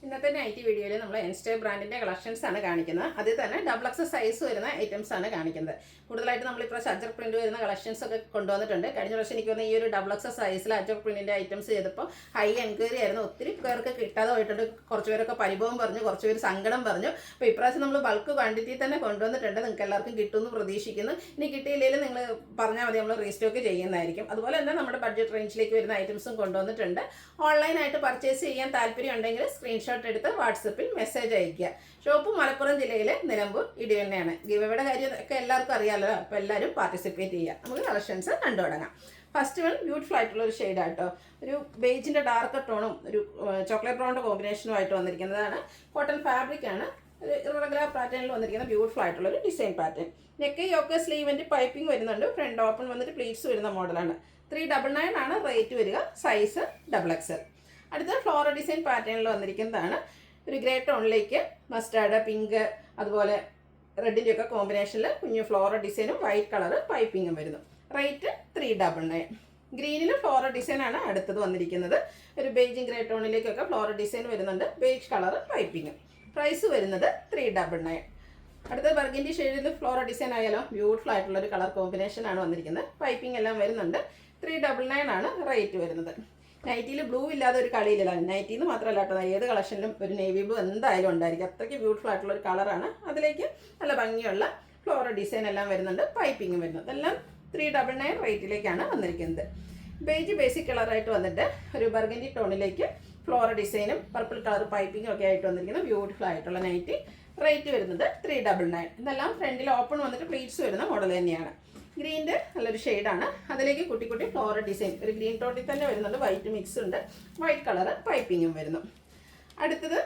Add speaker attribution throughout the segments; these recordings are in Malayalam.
Speaker 1: ഇന്നത്തെ നൈറ്റി വീഡിയോയിൽ നമ്മൾ എൻസ്റ്റേ ബ്രാൻഡിൻ്റെ കളക്ഷൻസ് ആണ് കാണിക്കുന്നത്. അതിൽ തന്നെ ഡബിൾ എക്സ് സൈസ് വരുന്ന ഐറ്റംസ് ആണ് കാണിക്കുന്നത്. കൂടുതലായിട്ട് നമ്മളിപ്പോൾ അജർ പ്രിന്റ് വരുന്ന കളക്ഷൻസ് ഒക്കെ കൊണ്ടുവന്നിട്ടുണ്ട്. കഴിഞ്ഞ പ്രാവശ്യം എനിക്ക് വന്ന ഈ ഒരു ഡബിൾ എക്സ് സൈസിൽ അജർ പ്രിന്റിൻ്റെ ഐറ്റംസ് ചെയ്തപ്പോൾ ഹൈ എൻക്വയറി ആയിരുന്നു. ഒത്തിരി പേർക്ക് കിട്ടാതെ പോയിട്ടുണ്ട്. കുറച്ച് പേരൊക്കെ പരിഭവം പറഞ്ഞു, കുറച്ച് പേര് സങ്കടം പറഞ്ഞു. അപ്പോൾ ഇപ്രാവശ്യം നമ്മൾ ബൾക്ക് ക്വാണ്ടിറ്റി തന്നെ കൊണ്ടുവന്നിട്ടുണ്ട്. നിങ്ങൾക്ക് എല്ലാവർക്കും കിട്ടുമെന്ന് പ്രതീക്ഷിക്കുന്നു. ഇനി കിട്ടിയില്ലെങ്കിലും നിങ്ങൾ പറഞ്ഞാൽ മതി, നമ്മൾ റീസ്റ്റോക്ക് ചെയ്യുന്നതായിരിക്കും. അതുപോലെ തന്നെ നമ്മുടെ ബഡ്ജറ്റ് റേഞ്ചിലേക്ക് വരുന്ന ഐറ്റംസും കൊണ്ടുവന്നിട്ടുണ്ട്. ഓൺലൈനായിട്ട് പർച്ചേസ് ചെയ്യാൻ താല്പര്യം ഉണ്ടെങ്കിൽ സ്ക്രീൻഷോട്ട് എടുത്ത് വാട്സപ്പിൽ മെസ്സേജ് അയയ്ക്കുക. ഷോപ്പ് മലപ്പുറം ജില്ലയിലെ നിലമ്പൂർ ഇടിവണ്ണയാണ്. ഗിവയുടെ കാര്യമൊക്കെ എല്ലാവർക്കും അറിയാമല്ലോ. അപ്പോൾ എല്ലാവരും പാർട്ടിസിപ്പേറ്റ് ചെയ്യുക. നമുക്ക് കളക്ഷൻസ് കണ്ടു തുടങ്ങാം. ഫസ്റ്റ് വൺ ബ്യൂട്ടിഫുൾ ആയിട്ടുള്ള ഒരു ഷെയ്ഡാട്ടോ. ഒരു ബേജിൻ്റെ ഡാർക്ക് ടോണും ഒരു ചോക്ലേറ്റ് ബ്രൗണിൻ്റെ കോമ്പിനേഷനുമായിട്ട് വന്നിരിക്കുന്നതാണ്. കോട്ടൺ ഫാബ്രിക് ആണ്. ഒരു ഇറഗുലർ പാറ്റേണിൽ വന്നിരിക്കുന്ന ബ്യൂട്ടിഫുൾ ആയിട്ടുള്ളൊരു ഡിസൈൻ പാറ്റേൺ. നെക്ക് യോക്ക് സ്ലീവിൻ്റെ പൈപ്പിംഗ് വരുന്നുണ്ട്. ഫ്രണ്ട് ഓപ്പൺ വന്നിട്ട് പ്ലീറ്റ്സ് വരുന്ന മോഡലാണ്. 399 ആണ് റേറ്റ് വരിക. Size XXL. അടുത്ത ഫ്ലോറൽ ഡിസൈൻ പാറ്റേണിൽ വന്നിരിക്കുന്നതാണ്. ഒരു ഗ്രേ ടോണിലേക്ക് മസ്റ്റാർഡ്, പിങ്ക്, അതുപോലെ റെഡിൻ്റെ ഒക്കെ കോമ്പിനേഷനിൽ കുഞ്ഞു ഫ്ലോറൽ ഡിസൈനും വൈറ്റ് കളർ പൈപ്പിങ്ങും വരുന്നു. റേറ്റ് 399. ഗ്രീനിൽ ഫ്ലോറൽ ഡിസൈനാണ് അടുത്തത് വന്നിരിക്കുന്നത്. ഒരു ബേജും ഗ്രേ ടോണിലേക്കൊക്കെ ഫ്ലോറൽ ഡിസൈൻ വരുന്നുണ്ട്. ബേജ് കളർ പൈപ്പിങ്ങും. പ്രൈസ് വരുന്നത് 399. അടുത്ത ബർഗൻഡി ഷെയ്ഡിൽ ഫ്ലോറൽ ഡിസൈൻ ആയാലോ. ബ്യൂട്ടിഫുൾ ആയിട്ടുള്ളൊരു കളർ കോമ്പിനേഷനാണ് വന്നിരിക്കുന്നത്. പൈപ്പിംഗ് എല്ലാം വരുന്നുണ്ട്. 399 ആണ് റേറ്റ് വരുന്നത്. നൈറ്റിയിൽ ബ്ലൂ ഇല്ലാതെ ഒരു കളിയില്ല. നൈറ്റിയിൽ നിന്ന് മാത്രമല്ല കേട്ടോ, ഏത് കളക്ഷനിലും ഒരു നേവി ബ്ലൂ എന്തായാലും ഉണ്ടായിരിക്കും. അത്രയ്ക്ക് ബ്യൂട്ടിഫുൾ ആയിട്ടുള്ള ഒരു കളറാണ്. അതിലേക്ക് നല്ല ഭംഗിയുള്ള ഫ്ലോറൽ ഡിസൈൻ എല്ലാം വരുന്നുണ്ട്. പൈപ്പിങ്ങും വരുന്നു. ഇതെല്ലാം 399 റേറ്റിലേക്കാണ് വന്നിരിക്കുന്നത്. ബേജ് ബേസിക് കളറായിട്ട് വന്നിട്ട് ഒരു ബർഗൻഡി ടോണിലേക്ക് ഫ്ലോറൽ ഡിസൈനും പർപ്പിൾ കളർ പൈപ്പിങ്ങും ഒക്കെ ആയിട്ട് വന്നിരിക്കുന്ന ബ്യൂട്ടിഫുൾ ആയിട്ടുള്ള നൈറ്റി. റേറ്റ് വരുന്നത് 399. ഇതെല്ലാം ഫ്രണ്ടിൽ ഓപ്പൺ വന്നിട്ട് പ്ലീറ്റ്സ് വരുന്ന മോഡൽ തന്നെയാണ്. ഗ്രീൻ്റെ നല്ലൊരു ഷെയ്ഡാണ്. അതിലേക്ക് കുട്ടി കുട്ടി ഫ്ലോറൽ ഡിസൈൻ ഒരു ഗ്രീൻ ടോട്ടിൽ തന്നെ വരുന്നുണ്ട്. വൈറ്റ് മിക്സ് ഉണ്ട്. വൈറ്റ് കളർ പൈപ്പിങ്ങും വരുന്നു. അടുത്തത്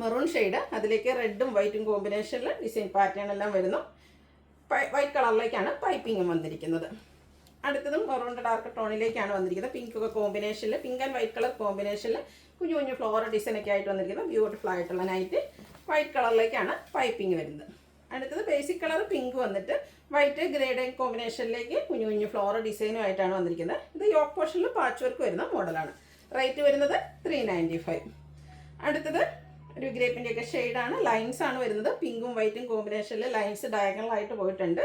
Speaker 1: മെറൂൺ ഷെയ്ഡ്. അതിലേക്ക് റെഡും വൈറ്റും കോമ്പിനേഷനിൽ ഡിസൈൻ പാറ്റേൺ എല്ലാം വരുന്നു. വൈറ്റ് കളറിലേക്കാണ് പൈപ്പിങ്ങും വന്നിരിക്കുന്നത്. അടുത്തതും മെറൂണിൻ്റെ ഡാർക്ക് ടോണിലേക്കാണ് വന്നിരിക്കുന്നത്. പിങ്ക് ഒക്കെ കോമ്പിനേഷനിൽ, പിങ്ക് ആൻഡ് വൈറ്റ് കളർ കോമ്പിനേഷനിൽ കുഞ്ഞു കുഞ്ഞു ഫ്ലോറൽ ഡിസൈൻ ഒക്കെ ആയിട്ട് വന്നിരിക്കുന്നത് ബ്യൂട്ടിഫുൾ ആയിട്ടുള്ള നൈറ്റ്. വൈറ്റ് കളറിലേക്കാണ് പൈപ്പിംഗ് വരുന്നത്. അടുത്തത് ബേസിക് കളർ പിങ്ക് വന്നിട്ട് വൈറ്റ് ഗ്രേഡ് കോമ്പിനേഷനിലേക്ക് കുഞ്ഞു കുഞ്ഞു ഫ്ലോറൽ ഡിസൈനും ആയിട്ടാണ് വന്നിരിക്കുന്നത്. ഇത് യോക്ക് പോർഷനിൽ പാച്ച് വർക്ക് വരുന്ന മോഡലാണ്. റേറ്റ് വരുന്നത് 395. അടുത്തത് ഒരു ഗ്രേപ്പിൻ്റെ ഒക്കെ ഷെയ്ഡാണ്. ലൈൻസ് ആണ് വരുന്നത്. പിങ്കും വൈറ്റും കോമ്പിനേഷനിൽ ലൈൻസ് ഡയഗണലായിട്ട് പോയിട്ടുണ്ട്.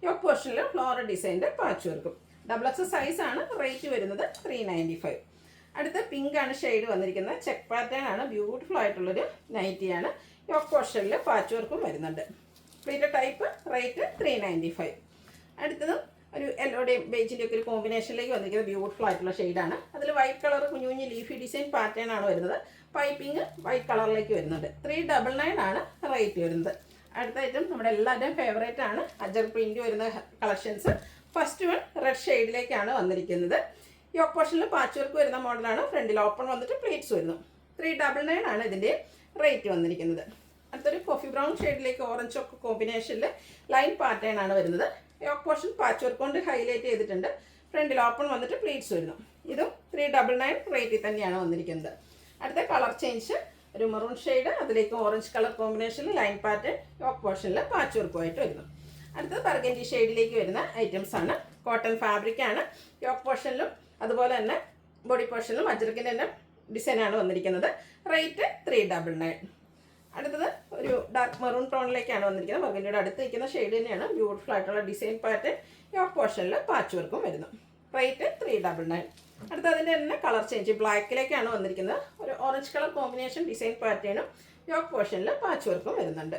Speaker 1: യോക്ക് പോർഷനിൽ ഫ്ലോറൽ ഡിസൈൻ്റെ പാച്ച് വർക്കും. XXL സൈസാണ്. റേറ്റ് വരുന്നത് 395. അടുത്ത പിങ്ക് ആണ് ഷെയ്ഡ് വന്നിരിക്കുന്നത്. ചെക്ക് പാറ്റേൺ ആണ്. ബ്യൂട്ടിഫുൾ ആയിട്ടുള്ളൊരു നൈറ്റിയാണ്. യോക്ക് പോർഷനിൽ പാച്ച് വർക്കും വരുന്നുണ്ട്. Pleated type. റേറ്റ് 395. അടുത്തതും ഒരു യെല്ലോയുടെയും ബേജിൻ്റെ ഒക്കെ ഒരു കോമ്പിനേഷനിലേക്ക് വന്നിരിക്കുന്നത് ബ്യൂട്ടിഫുൾ ആയിട്ടുള്ള ഷെയ്ഡാണ്. അതിൽ വൈറ്റ് കളർ കുഞ്ഞു കുഞ്ഞു ലീഫി ഡിസൈൻ പാറ്റേൺ ആണ് വരുന്നത്. പൈപ്പിംഗ് വൈറ്റ് കളറിലേക്ക് വരുന്നുണ്ട്. 399 ആണ് റേറ്റ് വരുന്നത്. അടുത്ത ഐറ്റം നമ്മുടെ എല്ലാവരുടെയും ഫേവറേറ്റ് ആണ്. അജർ പ്രിന്റ് വരുന്ന കളക്ഷൻസ്. ഫസ്റ്റ് വൺ റെഡ് ഷെയ്ഡിലേക്കാണ് വന്നിരിക്കുന്നത്. യോക്ക് പോർഷനിൽ പാച്ച് വർക്ക് വരുന്ന മോഡലാണ്. ഫ്രണ്ടിൽ ഓപ്പൺ വന്നിട്ട് പ്ലേറ്റ്സ് വരുന്നു. 399 ആണ് ഇതിൻ്റെ റേറ്റ് വന്നിരിക്കുന്നത്. അടുത്തൊരു കോഫി ബ്രൗൺ ഷെയ്ഡിലേക്ക് ഓറഞ്ച് ഒക്കെ കോമ്പിനേഷനിൽ ലൈൻ പാറ്റേൺ ആണ് വരുന്നത്. യോക്ക് പോർഷൻ പാച്ച് വർക്ക് കൊണ്ട് ഹൈലൈറ്റ് ചെയ്തിട്ടുണ്ട്. ഫ്രണ്ടിൽ ഓപ്പൺ വന്നിട്ട് പ്ലീറ്റ്സ് വരുന്നു. ഇതും 399 റേറ്റിൽ തന്നെയാണ് വന്നിരിക്കുന്നത്. അടുത്ത കളർ ചേഞ്ച് ഒരു മെറൂൺ ഷെയ്ഡ്, അതിലേക്ക് ഓറഞ്ച് കളർ കോമ്പിനേഷനിൽ ലൈൻ പാറ്റേൺ യോക്ക് പോർഷനിൽ പാച്ച് വർക്കുമായിട്ട് വരുന്നു. അടുത്തത് ബർഗൻഡി ഷെയ്ഡിലേക്ക് വരുന്ന ഐറ്റംസ് ആണ്. കോട്ടൺ ഫാബ്രിക് ആണ്. യോക്ക് പോർഷനിലും അതുപോലെ തന്നെ ബോഡി പോർഷനിലും അജർക്കിൻ്റെ തന്നെ ഡിസൈനാണ് വന്നിരിക്കുന്നത്. റേറ്റ് 399. അടുത്തത് ഒരു ഡാർക്ക് മെറൂൺ ടോണിലേക്കാണ് വന്നിരിക്കുന്നത്. ബർഗൻഡിയുടെ അടുത്ത് നിൽക്കുന്ന ഷെയ്ഡ് തന്നെയാണ്. ബ്യൂട്ടിഫുൾ ആയിട്ടുള്ള ഡിസൈൻ പാറ്റേൺ യോക്ക് പോർഷനിൽ പാച്ച് വർക്കും വരുന്നു. റേറ്റ് 399. അടുത്ത അതിൻ്റെ തന്നെ കളർ ചേഞ്ച് ബ്ലാക്കിലേക്കാണ് വന്നിരിക്കുന്നത്. ഒരു ഓറഞ്ച് കളർ കോമ്പിനേഷൻ ഡിസൈൻ പാറ്റേണും യോക്ക് പോർഷനിൽ പാച്ച് വർക്കും വരുന്നുണ്ട്.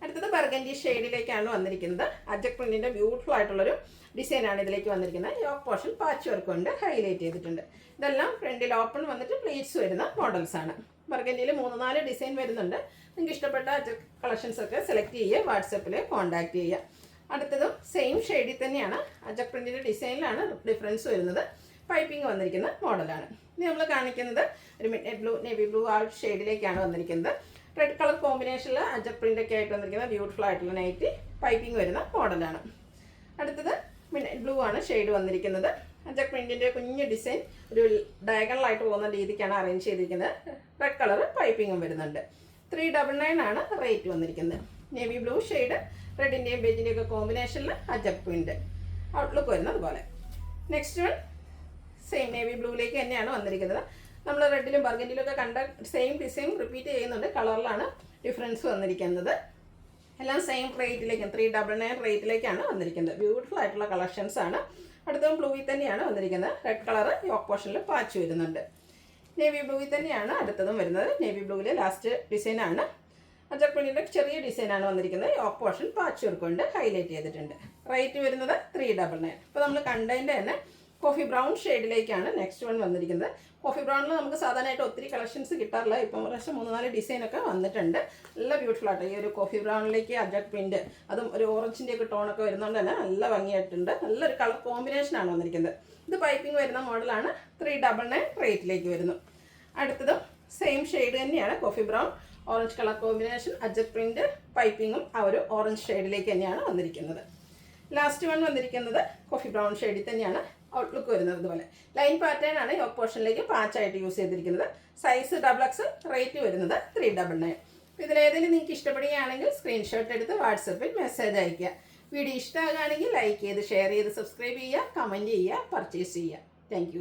Speaker 1: അടുത്തത് ബർഗൻഡി ഷെയ്ഡിലേക്കാണ് വന്നിരിക്കുന്നത്. അജക് പ്രിന്റിൻ്റെ ബ്യൂട്ടിഫുൾ ആയിട്ടുള്ളൊരു ഡിസൈനാണ് ഇതിലേക്ക് വന്നിരിക്കുന്നത്. യോക്ക് പോർഷൻ പാച്ച് വർക്ക് കൊണ്ട് ഹൈലൈറ്റ് ചെയ്തിട്ടുണ്ട്. ഇതെല്ലാം ഫ്രണ്ടിൽ ഓപ്പൺ വന്നിട്ട് പ്ലീറ്റ്സ് വരുന്ന മോഡൽസാണ്. ബർഗൻഡിയിൽ 3-4 ഡിസൈൻ വരുന്നുണ്ട്. നിങ്ങൾക്ക് ഇഷ്ടപ്പെട്ട അജക് കളക്ഷൻസ് ഒക്കെ സെലക്ട് ചെയ്യുക. വാട്സപ്പിൽ കോൺടാക്ട് ചെയ്യുക. അടുത്തതും സെയിം ഷെയ്ഡിൽ തന്നെയാണ്. അജക് പ്രിന്റിൻ്റെ ഡിസൈനിലാണ് ഡിഫറൻസ് വരുന്നത്. പൈപ്പിംഗ് വന്നിരിക്കുന്ന മോഡലാണ്. ഇനി നമ്മൾ കാണിക്കുന്നത് ഒരു മിഡ് ബ്ലൂ, നേവി ബ്ലൂ ആ ഷെയ്ഡിലേക്കാണ് വന്നിരിക്കുന്നത്. റെഡ് കളർ കോമ്പിനേഷനിൽ അജക് പ്രിൻ്റൊക്കെ ആയിട്ട് വന്നിരിക്കുന്ന ബ്യൂട്ടിഫുൾ ആയിട്ടുള്ള നൈറ്റി. പൈപ്പിംഗ് വരുന്ന മോഡലാണ്. അടുത്തത് മിഡ് ബ്ലൂ ആണ് ഷെയ്ഡ് വന്നിരിക്കുന്നത്. അജക് പ്രിന്റിൻ്റെ കുഞ്ഞ് ഡിസൈൻ ഒരു ഡയഗണലായിട്ട് പോകുന്ന രീതിക്കാണ് അറേഞ്ച് ചെയ്തിരിക്കുന്നത്. റെഡ് കളർ പൈപ്പിങ്ങും വരുന്നുണ്ട്. 399 ആണ് റേറ്റ് വന്നിരിക്കുന്നത്. നേവി ബ്ലൂ ഷെയ്ഡ് റെഡിൻ്റെയും ബേജിൻ്റെയും ഒക്കെ കോമ്പിനേഷനിൽ അജക് പ്രിന്റ് ഔട്ട്ലുക്ക് വരുന്നത് പോലെ. നെക്സ്റ്റ് വൺ സെയിം നേവി ബ്ലൂയിലേക്ക് തന്നെയാണ് വന്നിരിക്കുന്നത്. നമ്മൾ റെഡിലും ബർഗൻഡിലും ഒക്കെ കണ്ട സെയിം ഡിസൈൻ റിപ്പീറ്റ് ചെയ്യുന്നുണ്ട്, കളറിലാണ് ഡിഫറൻസ് വന്നിരിക്കുന്നത്. എല്ലാം സെയിം റേറ്റിലേക്കും 399 റേറ്റിലേക്കാണ് വന്നിരിക്കുന്നത്. ബ്യൂട്ടിഫുൾ ആയിട്ടുള്ള കളക്ഷൻസ് ആണ്. അടുത്തതും ബ്ലൂവിൽ തന്നെയാണ് വന്നിരിക്കുന്നത്. റെഡ് കളർ യോക്ക് പോർഷനിൽ പാച്ച് വരുന്നുണ്ട്. നേവി ബ്ലൂവിൽ തന്നെയാണ് അടുത്തതും വരുന്നത്. നേവി ബ്ലൂവിൽ ലാസ്റ്റ് ഡിസൈനാണ്. അജക് പ്രിന്റിൻ്റെ ചെറിയ ഡിസൈനാണ് വന്നിരിക്കുന്നത്. യോക്ക് പോർഷൻ പാച്ച് വർക്ക് കൊണ്ട് ഹൈലൈറ്റ് ചെയ്തിട്ടുണ്ട്. റേറ്റ് വരുന്നത് 399. ഇപ്പോൾ നമ്മൾ കണ്ടതിൻ്റെ തന്നെ കോഫി ബ്രൗൺ ഷെയ്ഡിലേക്കാണ് നെക്സ്റ്റ് വൺ വന്നിരിക്കുന്നത്. കോഫി ബ്രൗണിൽ നമുക്ക് സാധാരണയായിട്ട് ഒത്തിരി കളക്ഷൻസ് കിട്ടാറില്ല. ഇപ്പം പ്രാവശ്യം 3-4 ഡിസൈനൊക്കെ വന്നിട്ടുണ്ട്. നല്ല ബ്യൂട്ടിഫുൾ ആയിട്ട് ഈ ഒരു കോഫി ബ്രൗണിലേക്ക് അജക് പ്രിൻറ്റ്, അതും ഒരു ഓറഞ്ചിൻ്റെ ഒക്കെ ടോണൊക്കെ വരുന്നതുകൊണ്ട് തന്നെ നല്ല ഭംഗിയായിട്ടുണ്ട്. നല്ലൊരു കളർ കോമ്പിനേഷനാണ് വന്നിരിക്കുന്നത്. ഇത് പൈപ്പിംഗ് വരുന്ന മോഡലാണ്. 399 റേറ്റിലേക്ക് വരുന്നു. അടുത്തതും സെയിം ഷെയ്ഡ് തന്നെയാണ്. Coffee brown orange colour combination, ajrak print, പൈപ്പിങ്ങും ആ ഒരു ഓറഞ്ച് ഷെയ്ഡിലേക്ക് തന്നെയാണ് വന്നിരിക്കുന്നത്. ലാസ്റ്റ് വൺ വന്നിരിക്കുന്നത് കോഫി ബ്രൗൺ ഷെയ്ഡിൽ തന്നെയാണ് ഔട്ട്ലുക്ക് വരുന്നത്. ഇതുപോലെ ലൈൻ പാറ്റേൺ ആണ് യോക്ക് പോർഷനിലേക്ക് പാച്ചായിട്ട് യൂസ് ചെയ്തിരിക്കുന്നത്. സൈസ് XXL, റേറ്റ് വരുന്നത് 399. ഇതിലേതെങ്കിലും നിങ്ങൾക്ക് ഇഷ്ടപ്പെടുകയാണെങ്കിൽ സ്ക്രീൻഷോട്ട് എടുത്ത് വാട്സപ്പിൽ മെസ്സേജ് അയയ്ക്കുക. വീഡിയോ ഇഷ്ടമാകുകയാണെങ്കിൽ ലൈക്ക് ചെയ്ത് ഷെയർ ചെയ്ത് സബ്സ്ക്രൈബ് ചെയ്യുക, കമൻറ്റ് ചെയ്യുക, പർച്ചേസ് ചെയ്യുക. താങ്ക്